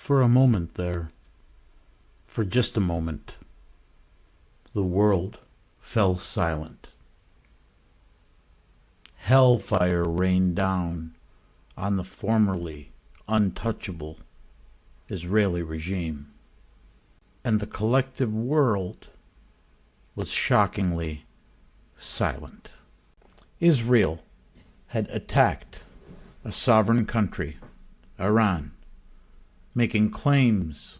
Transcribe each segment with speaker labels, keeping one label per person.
Speaker 1: For a moment there, for just a moment, the world fell silent. Hellfire rained down on the formerly untouchable Israeli regime, and the collective world was shockingly silent. Israel had attacked a sovereign country, Iran, making claims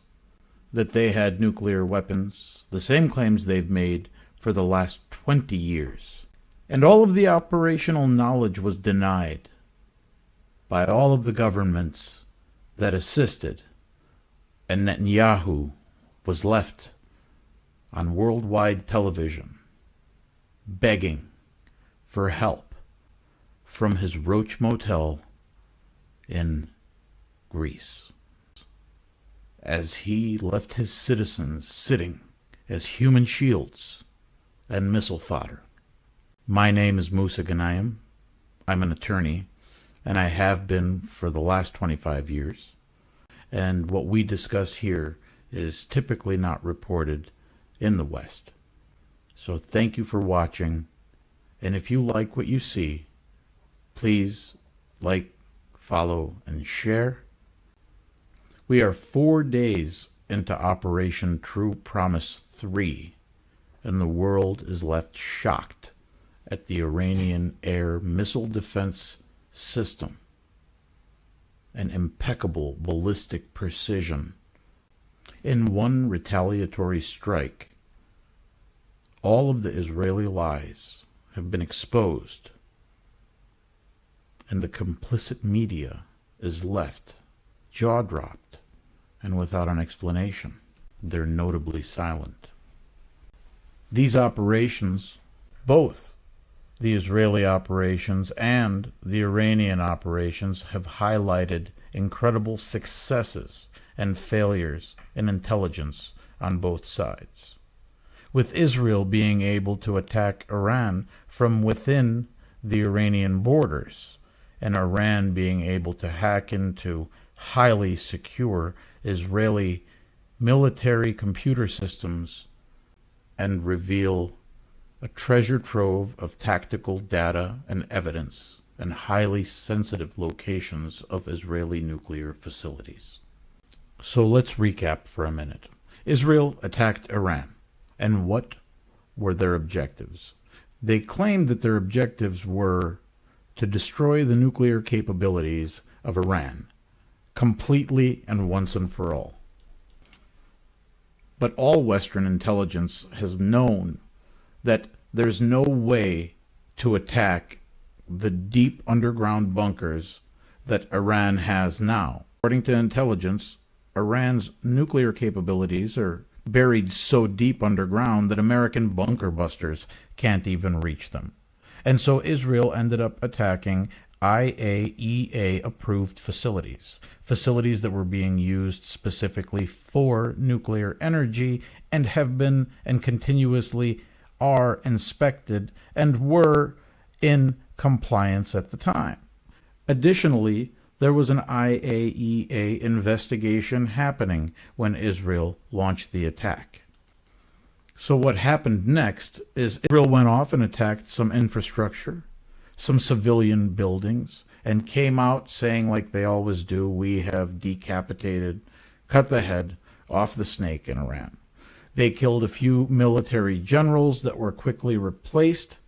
Speaker 1: that they had nuclear weapons, the same claims they've made for the last 20 years. And all of the operational knowledge was denied by all of the governments that assisted, and Netanyahu was left on worldwide television begging for help from his Roach Motel in Greece, as he left his citizens sitting as human shields and missile fodder. My name is Musa Ghanayem. I'm an attorney, and I have been for the last 25 years. And what we discuss here is typically not reported in the West. So thank you for watching, and if you like what you see, please like, follow, and share. We are 4 days into Operation True Promise 3, and the world is left shocked at the Iranian air missile defense system, an impeccable ballistic precision. In one retaliatory strike, all of the Israeli lies have been exposed, and the complicit media is left jaw-dropped and without an explanation. They're notably silent. These operations, both the Israeli operations and the Iranian operations, have highlighted incredible successes and failures in intelligence on both sides, with Israel being able to attack Iran from within the Iranian borders, and Iran being able to hack into highly secure Israeli military computer systems and reveal a treasure trove of tactical data and evidence and highly sensitive locations of Israeli nuclear facilities. So let's recap for a minute. Israel attacked Iran, and what were their objectives? They claimed that their objectives were to destroy the nuclear capabilities of Iran completely and once and for all. But all Western intelligence has known that there's no way to attack the deep underground bunkers that Iran has now. According to intelligence, Iran's nuclear capabilities are buried so deep underground that American bunker busters can't even reach them. And so Israel ended up attacking IAEA-approved facilities that were being used specifically for nuclear energy and have been and continuously are inspected and were in compliance at the time. Additionally, there was an IAEA investigation happening when Israel launched the attack. So what happened next is Israel went off and attacked some infrastructure, some civilian buildings, and came out saying, like they always do, we have decapitated, cut the head off the snake in Iran. They killed a few military generals that were quickly replaced,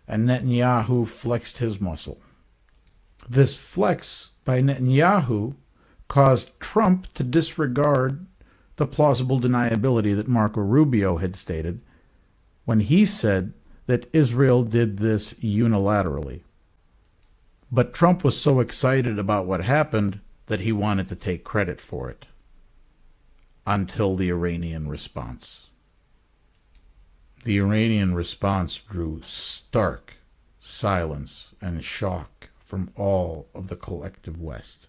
Speaker 1: and Netanyahu flexed his muscle. This flex by Netanyahu caused Trump to disregard the plausible deniability that Marco Rubio had stated when he said that Israel did this unilaterally. But Trump was so excited about what happened that he wanted to take credit for it until the Iranian response. The Iranian response drew stark silence and shock from all of the collective West.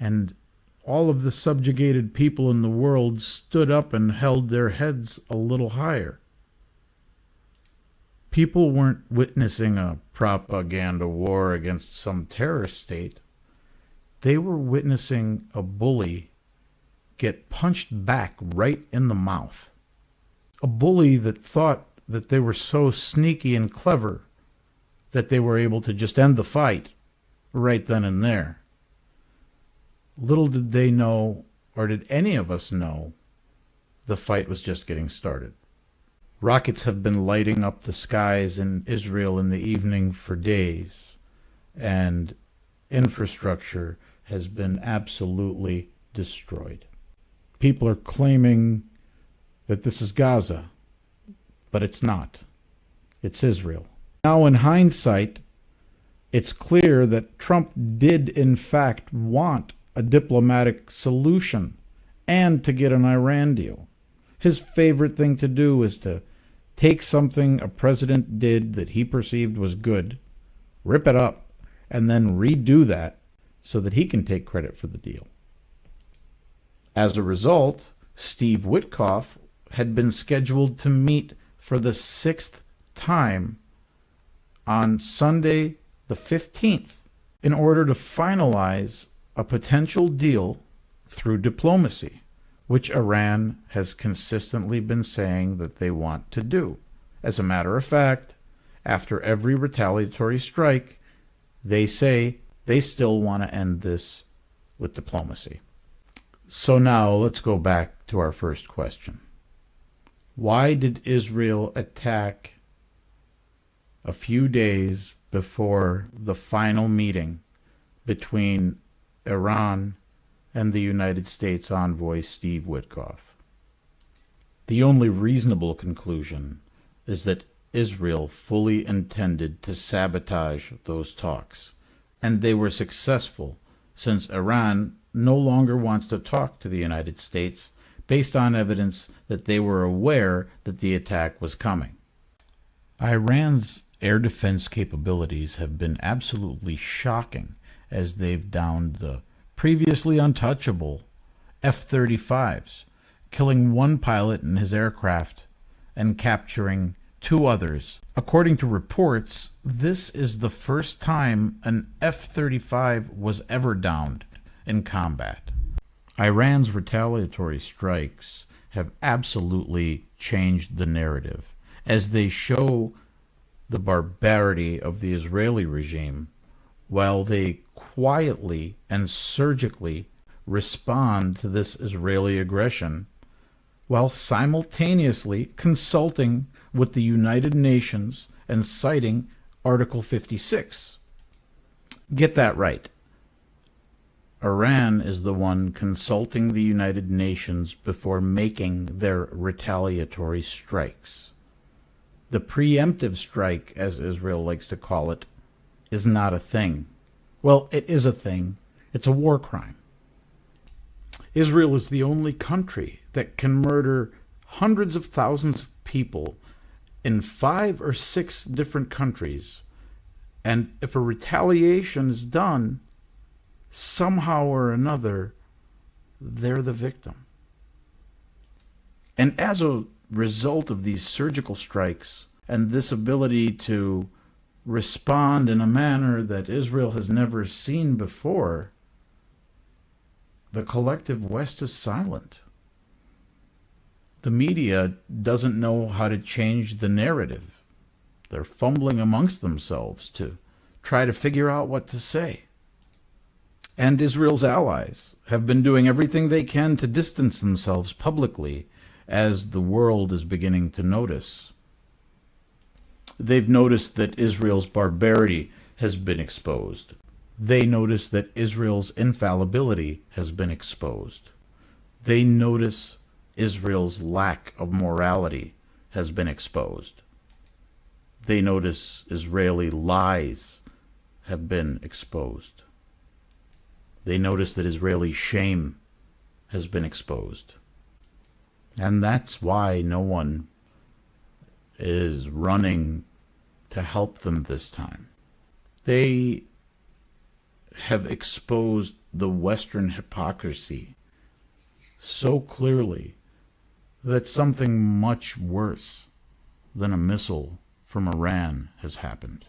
Speaker 1: And all of the subjugated people in the world stood up and held their heads a little higher. People weren't witnessing a propaganda war against some terrorist state. They were witnessing a bully get punched back right in the mouth. A bully that thought that they were so sneaky and clever that they were able to just end the fight right then and there. Little did they know, or did any of us know, the fight was just getting started. Rockets have been lighting up the skies in Israel in the evening for days, and infrastructure has been absolutely destroyed. People are claiming that this is Gaza, but it's not. It's Israel. Now, in hindsight, it's clear that Trump did in fact want a diplomatic solution and to get an Iran deal. His favorite thing to do is to take something a president did that he perceived was good, rip it up, and then redo that so that he can take credit for the deal. As a result, Steve Witkoff had been scheduled to meet for the 6th time on Sunday the 15th in order to finalize a potential deal through diplomacy, which Iran has consistently been saying that they want to do. As a matter of fact, after every retaliatory strike, they say they still want to end this with diplomacy. So now let's go back to our first question. Why did Israel attack a few days before the final meeting between Iran and the United States envoy Steve Witkoff? The only reasonable conclusion is that Israel fully intended to sabotage those talks, and they were successful since Iran no longer wants to talk to the United States based on evidence that they were aware that the attack was coming. Iran's air defense capabilities have been absolutely shocking as they've downed the previously untouchable F-35s, killing one pilot in his aircraft and capturing 2 others. According to reports, this is the first time an F-35 was ever downed in combat. Iran's retaliatory strikes have absolutely changed the narrative as they show the barbarity of the Israeli regime while they quietly and surgically respond to this Israeli aggression while simultaneously consulting with the United Nations and citing Article 56. Get that right. Iran is the one consulting the United Nations before making their retaliatory strikes. The preemptive strike, as Israel likes to call it, is not a thing. Well, it is a thing. It's a war crime. Israel is the only country that can murder hundreds of thousands of people in 5 or 6 different countries. And if a retaliation is done, somehow or another, they're the victim. And as a result of these surgical strikes and this ability to respond in a manner that Israel has never seen before, the collective West is silent. The media doesn't know how to change the narrative. They're fumbling amongst themselves to try to figure out what to say. And Israel's allies have been doing everything they can to distance themselves publicly as the world is beginning to notice. They've noticed that Israel's barbarity has been exposed. They notice that Israel's infallibility has been exposed. They notice Israel's lack of morality has been exposed. They notice Israeli lies have been exposed. They notice that Israeli shame has been exposed. And that's why no one is running to help them this time. They have exposed the Western hypocrisy so clearly that something much worse than a missile from Iran has happened.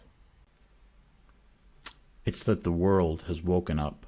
Speaker 1: It's that the world has woken up.